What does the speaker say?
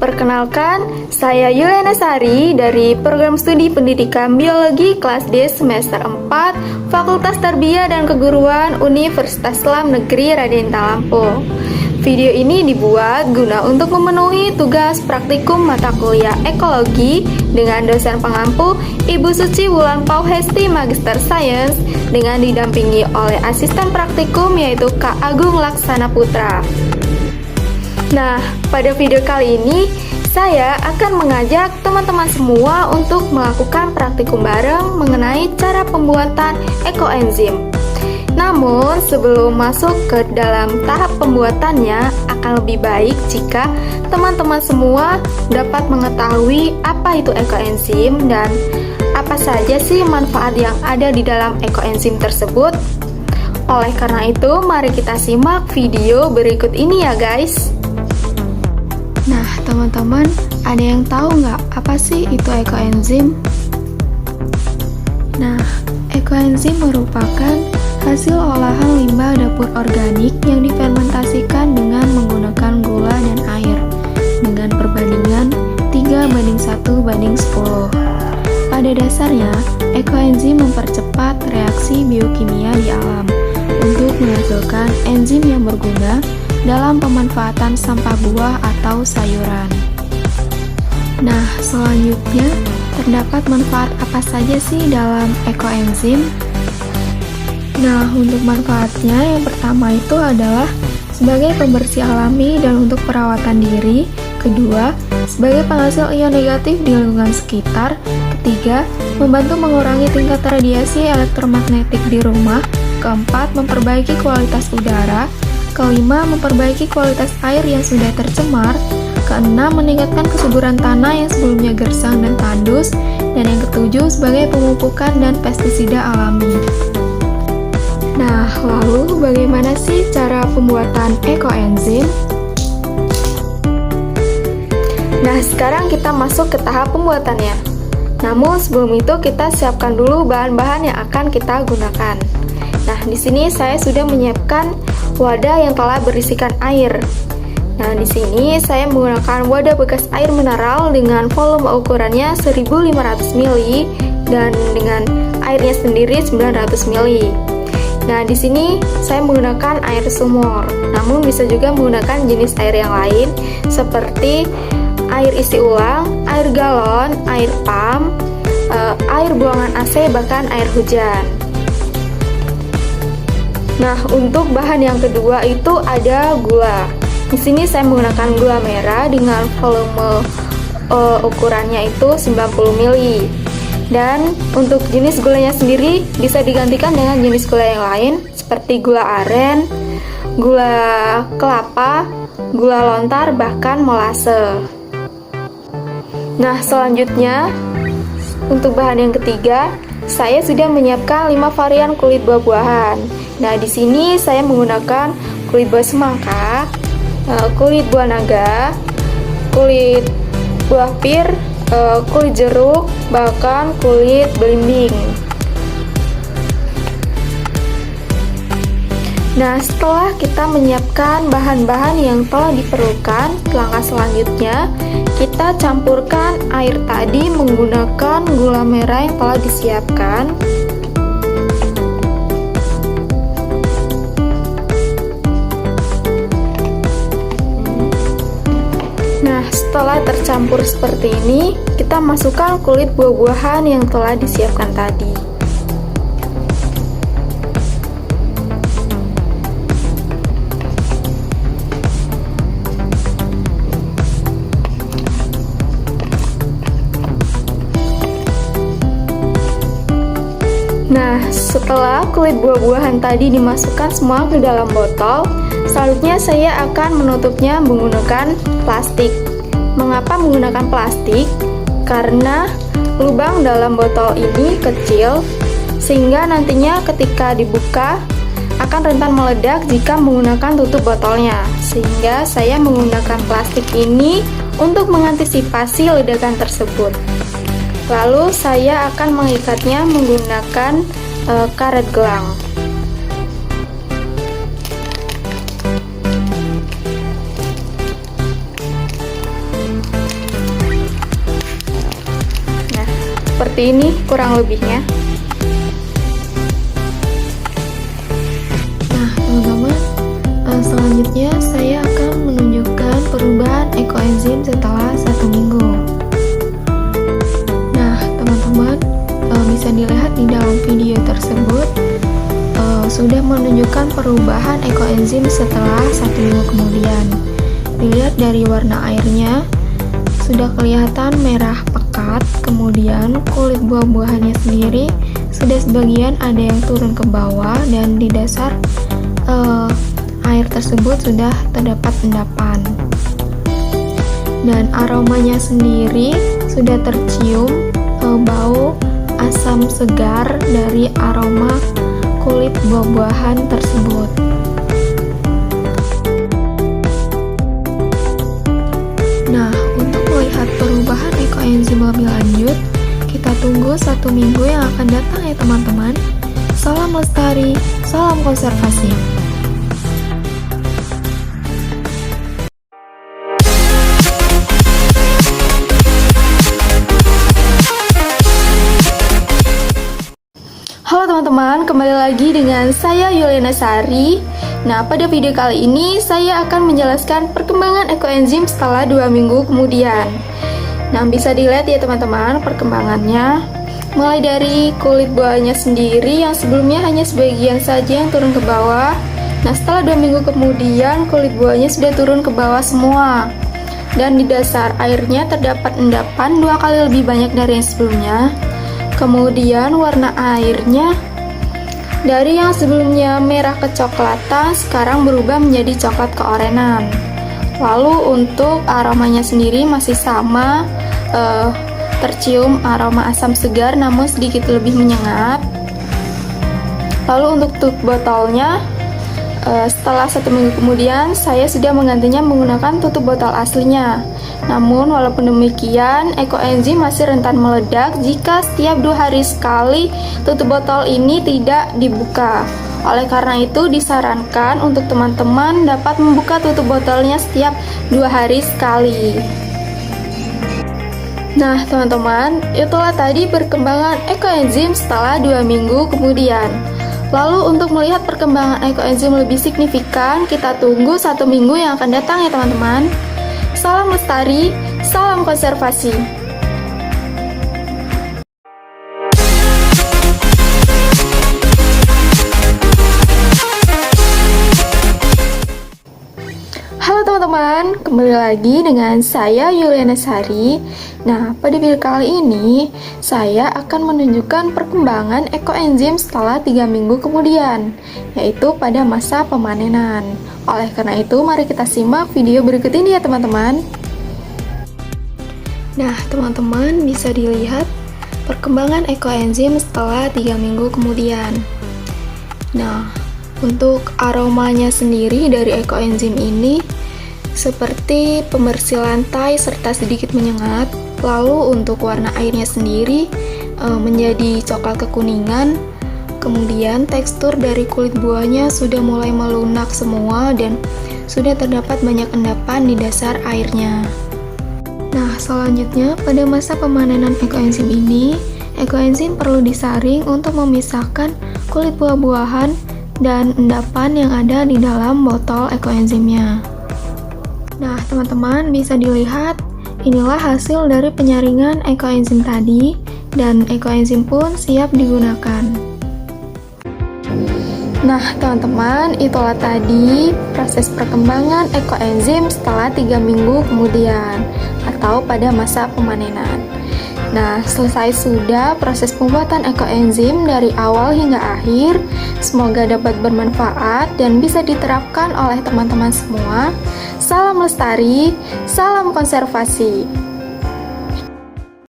Perkenalkan, saya Yuliana Sari dari Program Studi Pendidikan Biologi kelas D semester 4 Fakultas Tarbiyah dan Keguruan Universitas Islam Negeri Raden Talampo. Video ini dibuat guna untuk memenuhi tugas praktikum mata kuliah ekologi dengan dosen pengampu Ibu Suci Wulan Pauhesti Magister Sains dengan didampingi oleh asisten praktikum yaitu Kak Agung Laksana Putra. Nah, pada video kali ini saya akan mengajak teman-teman semua untuk melakukan praktikum bareng mengenai cara pembuatan ekoenzim. Namun, sebelum masuk ke dalam tahap pembuatannya, akan lebih baik jika teman-teman semua dapat mengetahui apa itu ekoenzim dan apa saja sih manfaat yang ada di dalam ekoenzim tersebut. Oleh karena itu, mari kita simak video berikut ini ya guys. Nah, teman-teman, ada yang tahu nggak apa sih itu ekoenzim? Nah, ekoenzim merupakan hasil olahan limbah dapur organik yang difermentasikan dengan menggunakan gula dan air dengan perbandingan 3:1:10. Pada dasarnya, ekoenzim mempercepat reaksi biokimia di alam untuk menghasilkan enzim yang berguna dalam pemanfaatan sampah buah atau sayuran. Nah, selanjutnya terdapat manfaat apa saja sih dalam ekoenzim? Nah, untuk manfaatnya yang pertama itu adalah sebagai pembersih alami dan untuk perawatan diri. Kedua, sebagai penghasil ion negatif di lingkungan sekitar. Ketiga, membantu mengurangi tingkat radiasi elektromagnetik di rumah. Keempat, memperbaiki kualitas udara. Kelima, memperbaiki kualitas air yang sudah tercemar. Keenam, meningkatkan kesuburan tanah yang sebelumnya gersang dan tandus. Dan yang ketujuh, sebagai pemupukan dan pestisida alami. Nah, lalu bagaimana sih cara pembuatan ekoenzim? Nah, sekarang kita masuk ke tahap pembuatannya. Namun sebelum itu kita siapkan dulu bahan-bahan yang akan kita gunakan. Nah, di sini saya sudah menyiapkan wadah yang telah berisikan air. Nah, di sini saya menggunakan wadah bekas air mineral dengan volume ukurannya 1500 ml dan dengan airnya sendiri 900 ml. Nah, di sini saya menggunakan air sumur. Namun bisa juga menggunakan jenis air yang lain seperti air isi ulang, air galon, air pump, air buangan AC, bahkan air hujan. Nah, untuk bahan yang kedua itu ada gula. Di sini saya menggunakan gula merah dengan volume ukurannya itu 90 ml. Dan untuk jenis gulanya sendiri bisa digantikan dengan jenis gula yang lain seperti gula aren, gula kelapa, gula lontar, bahkan molase. Nah, selanjutnya untuk bahan yang ketiga, saya sudah menyiapkan 5 varian kulit buah-buahan. Nah, di sini saya menggunakan kulit buah semangka, kulit buah naga, kulit buah pir, kulit jeruk, bahkan kulit belimbing. Nah, setelah kita menyiapkan bahan-bahan yang telah diperlukan, langkah selanjutnya kita campurkan air tadi menggunakan gula merah yang telah disiapkan. Nah, setelah tercampur seperti ini, kita masukkan kulit buah-buahan yang telah disiapkan tadi. Nah, setelah kulit buah-buahan tadi dimasukkan semua ke dalam botol, selanjutnya saya akan menutupnya menggunakan plastik. Mengapa menggunakan plastik? Karena lubang dalam botol ini kecil, sehingga nantinya ketika dibuka akan rentan meledak jika menggunakan tutup botolnya. Sehingga saya menggunakan plastik ini untuk mengantisipasi ledakan tersebut. Lalu saya akan mengikatnya menggunakan karet gelang. seperti ini kurang lebihnya. Nah, teman-teman, selanjutnya saya akan menunjukkan perubahan ekoenzim setelah 1 minggu. Nah, teman-teman, bisa dilihat di dalam video tersebut sudah menunjukkan perubahan ekoenzim setelah 1 minggu kemudian. Dilihat dari warna airnya, sudah kelihatan merah pekat, kemudian kulit buah-buahannya sendiri sudah sebagian ada yang turun ke bawah, dan di dasar air tersebut sudah terdapat endapan. Dan aromanya sendiri sudah tercium bau asam segar dari aroma kulit buah-buahan tersebut. Nah, untuk melihat perubahan ekoenzim lebih lanjut, kita tunggu 1 minggu yang akan datang ya teman-teman. Salam lestari, salam konservasi. Halo teman-teman, kembali lagi dengan saya Yuliana Sari. Nah, pada video kali ini saya akan menjelaskan perkembangan ekoenzim setelah 2 minggu kemudian. Nah, bisa dilihat ya teman-teman perkembangannya. Mulai dari kulit buahnya sendiri yang sebelumnya hanya sebagian saja yang turun ke bawah. Nah, setelah 2 minggu kemudian kulit buahnya sudah turun ke bawah semua. Dan di dasar airnya terdapat endapan 2 kali lebih banyak dari yang sebelumnya. Kemudian warna airnya dari yang sebelumnya merah kecoklatan sekarang berubah menjadi coklat keorenan. Lalu untuk aromanya sendiri masih sama, tercium aroma asam segar namun sedikit lebih menyengat. Lalu untuk tutup botolnya, setelah 1 minggu kemudian saya sudah menggantinya menggunakan tutup botol aslinya. Namun walaupun demikian, ekoenzim masih rentan meledak jika setiap 2 hari sekali tutup botol ini tidak dibuka. Oleh karena itu disarankan untuk teman-teman dapat membuka tutup botolnya setiap 2 hari sekali. Nah teman-teman, itulah tadi perkembangan ekoenzim setelah 2 minggu kemudian. Lalu untuk melihat perkembangan ekoenzim lebih signifikan, kita tunggu 1 minggu yang akan datang ya teman-teman. Salam lestari, salam konservasi. Halo teman-teman, kembali lagi dengan saya Yuliana Sari. Nah, pada video kali ini saya akan menunjukkan perkembangan ekoenzim setelah 3 minggu kemudian, yaitu pada masa pemanenan. Oleh karena itu, mari kita simak video berikut ini ya teman-teman. Nah, teman-teman bisa dilihat perkembangan ekoenzim setelah 3 minggu kemudian. Nah, untuk aromanya sendiri dari ekoenzim ini seperti pembersih lantai serta sedikit menyengat. Lalu untuk warna airnya sendiri menjadi coklat kekuningan. Kemudian tekstur dari kulit buahnya sudah mulai melunak semua dan sudah terdapat banyak endapan di dasar airnya. Nah, selanjutnya pada masa pemanenan ekoenzim ini, ekoenzim perlu disaring untuk memisahkan kulit buah-buahan dan endapan yang ada di dalam botol ekoenzimnya. Nah, teman-teman bisa dilihat inilah hasil dari penyaringan ekoenzim tadi, dan ekoenzim pun siap digunakan. Nah teman-teman, itulah tadi proses perkembangan ekoenzim setelah 3 minggu kemudian atau pada masa pemanenan. Nah, selesai sudah proses pembuatan ekoenzim dari awal hingga akhir. Semoga dapat bermanfaat dan bisa diterapkan oleh teman-teman semua. Salam lestari, salam konservasi.